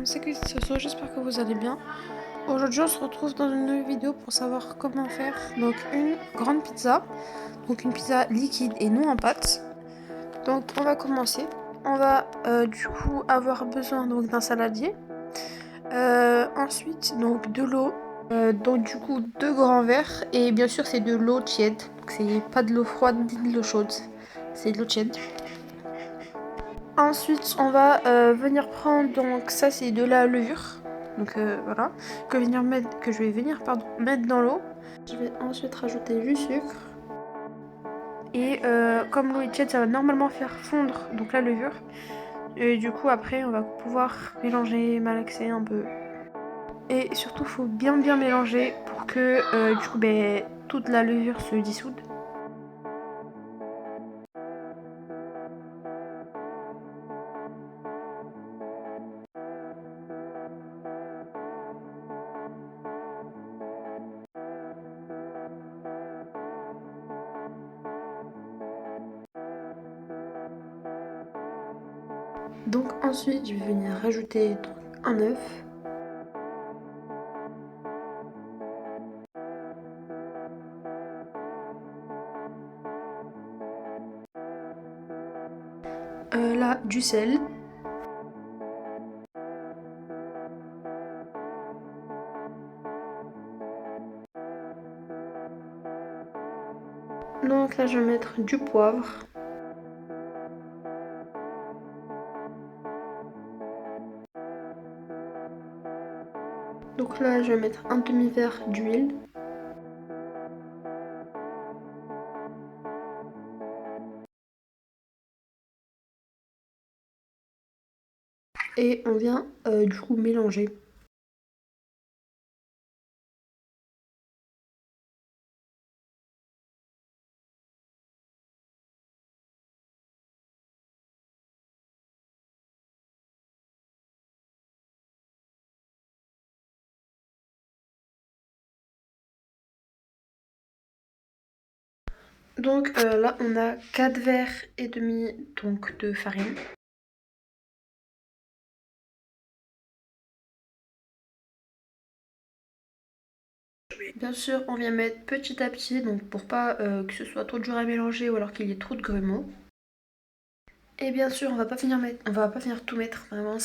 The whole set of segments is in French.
c'est Soso, j'espère que vous allez bien. Aujourd'hui on se retrouve dans une nouvelle vidéo pour savoir comment faire donc une grande pizza. Donc une pizza liquide et non en pâte. Donc on va commencer. On va du coup avoir besoin donc d'un saladier. Ensuite donc de l'eau. Donc du coup 2 grands verres. Et bien sûr c'est de l'eau tiède. Donc c'est pas de l'eau froide ni de l'eau chaude. C'est de l'eau tiède. Ensuite, on va venir prendre, donc ça c'est de la levure, donc voilà, que je vais venir mettre dans l'eau. Je vais ensuite rajouter du sucre. Et comme l'eau est tiède, ça va normalement faire fondre donc la levure. Et du coup, après, on va pouvoir mélanger, malaxer un peu. Et surtout, il faut bien mélanger pour que du coup, toute la levure se dissoude. Donc ensuite, je vais venir rajouter un œuf. Là, du sel. Donc là, je vais mettre du poivre. Donc là, je vais mettre un demi-verre d'huile. Et on vient du coup mélanger. Donc là, on a 4 verres et demi donc, de farine. Bien sûr, on vient mettre petit à petit, donc pour pas que ce soit trop dur à mélanger ou alors qu'il y ait trop de grumeaux. Et bien sûr, on va pas venir tout mettre, vraiment,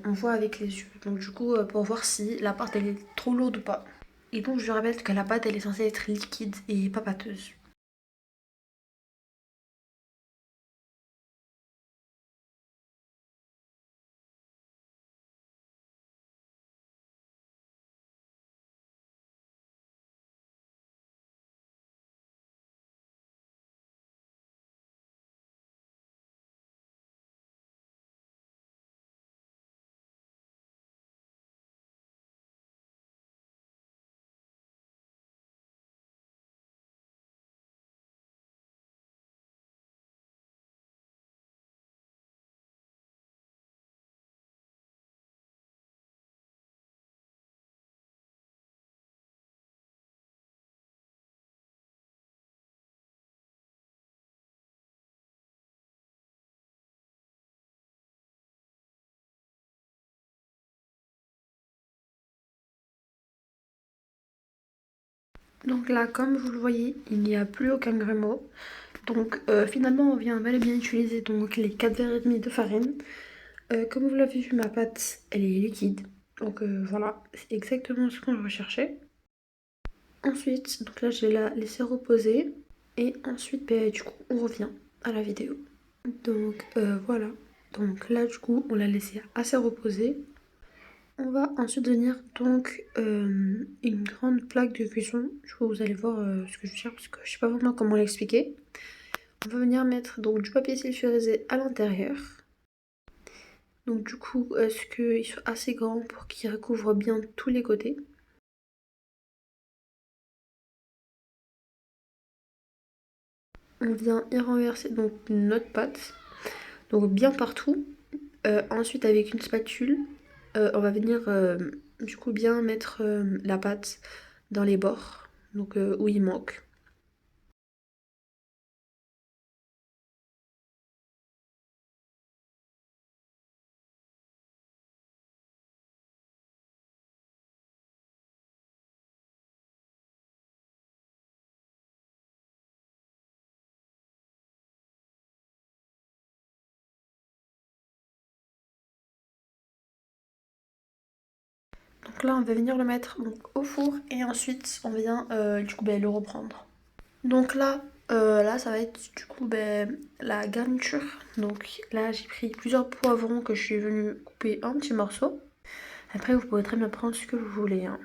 on voit avec les yeux. Donc du coup, pour voir si la pâte elle est trop lourde ou pas. Et donc je rappelle que la pâte elle est censée être liquide et pas pâteuse. Donc là, comme vous le voyez, il n'y a plus aucun grumeau. Donc finalement, on vient bel et bien utiliser donc les 4 verres et demi de farine. Comme vous l'avez vu, ma pâte, elle est liquide. Donc voilà, c'est exactement ce qu'on recherchait. Ensuite, donc là, je vais la laisser reposer. Et ensuite, du coup, on revient à la vidéo. Donc voilà. Donc là, du coup, on l'a laissé assez reposer. On va ensuite venir donc une grande plaque de cuisson. Du coup, vous allez voir ce que je veux dire parce que je sais pas vraiment comment l'expliquer. On va venir mettre donc du papier sulfurisé à l'intérieur. Donc du coup, ce qu'il soit assez grand pour qu'il recouvre bien tous les côtés. On vient y renverser donc notre pâte, donc bien partout. Ensuite, avec une spatule, on va venir du coup bien mettre la pâte dans les bords, donc où il manque. Donc là on va venir le mettre donc, au four et ensuite on vient du coup le reprendre. Donc là ça va être du coup la garniture. Donc là j'ai pris plusieurs poivrons que je suis venue couper en petits morceaux. Après vous pouvez très bien prendre ce que vous voulez, hein.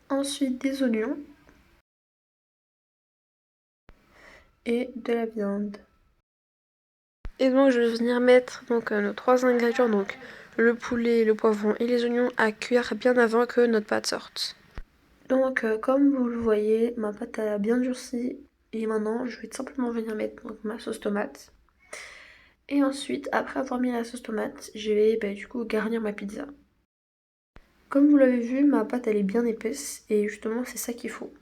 Ensuite des oignons et de la viande. Et donc je vais venir mettre donc, nos trois ingrédients, donc le poulet, le poivron et les oignons à cuire bien avant que notre pâte sorte. Donc comme vous le voyez, ma pâte a bien durci et maintenant je vais tout simplement venir mettre donc, ma sauce tomate. Et ensuite, après avoir mis la sauce tomate, je vais du coup garnir ma pizza. Comme vous l'avez vu, ma pâte elle est bien épaisse et justement c'est ça qu'il faut.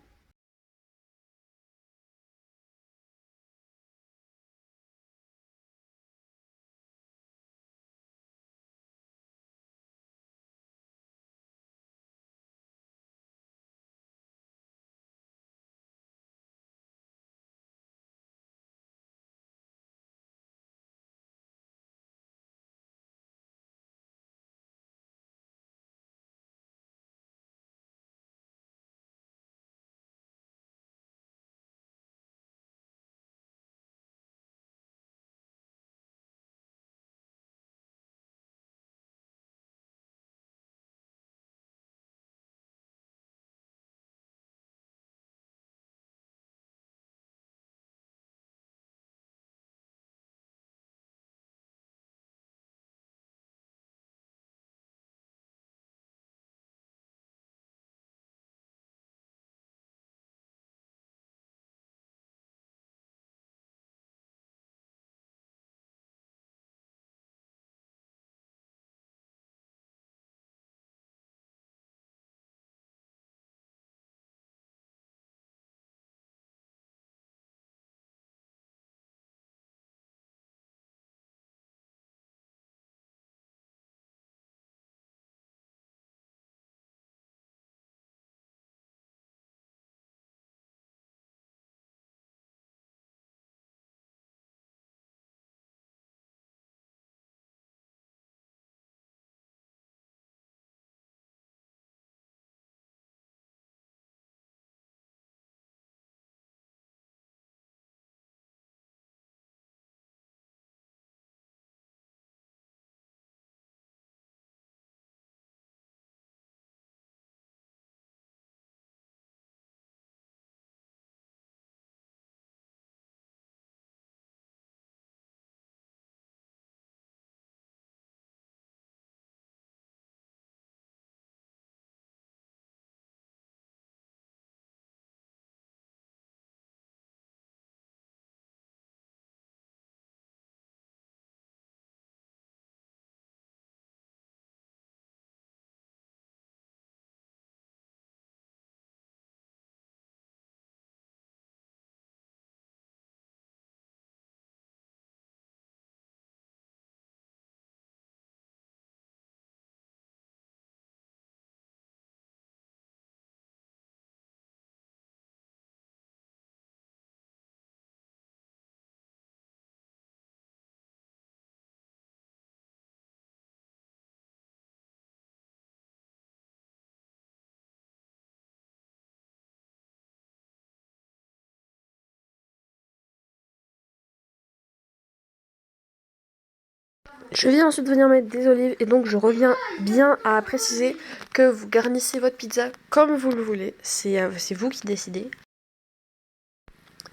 Je vais ensuite venir mettre des olives et donc je reviens bien à préciser que vous garnissez votre pizza comme vous le voulez. C'est vous qui décidez.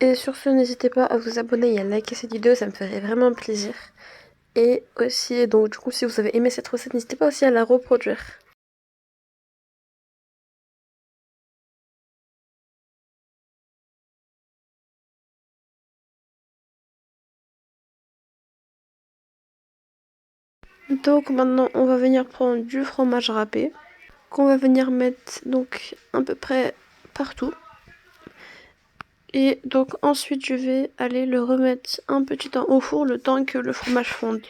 Et sur ce, n'hésitez pas à vous abonner et à liker cette vidéo, ça me ferait vraiment plaisir. Et aussi, donc du coup, si vous avez aimé cette recette, n'hésitez pas aussi à la reproduire. Donc maintenant, on va venir prendre du fromage râpé, qu'on va venir mettre donc à peu près partout. Et donc ensuite, je vais aller le remettre un petit temps au four, le temps que le fromage fonde.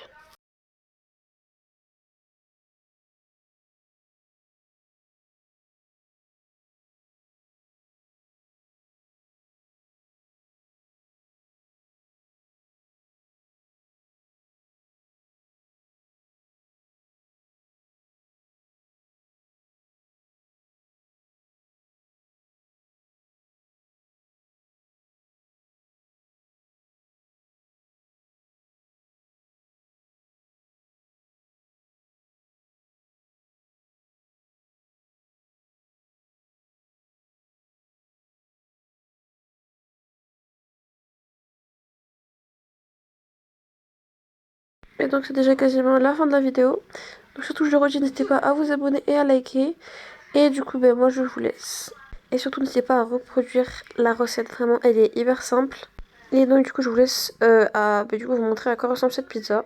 Et donc c'est déjà quasiment la fin de la vidéo. Donc surtout je le redis, n'hésitez pas à vous abonner et à liker. Et du coup ben moi je vous laisse. Et surtout n'hésitez pas à reproduire la recette, vraiment elle est hyper simple. Et donc du coup je vous laisse du coup vous montrer à quoi ressemble cette pizza.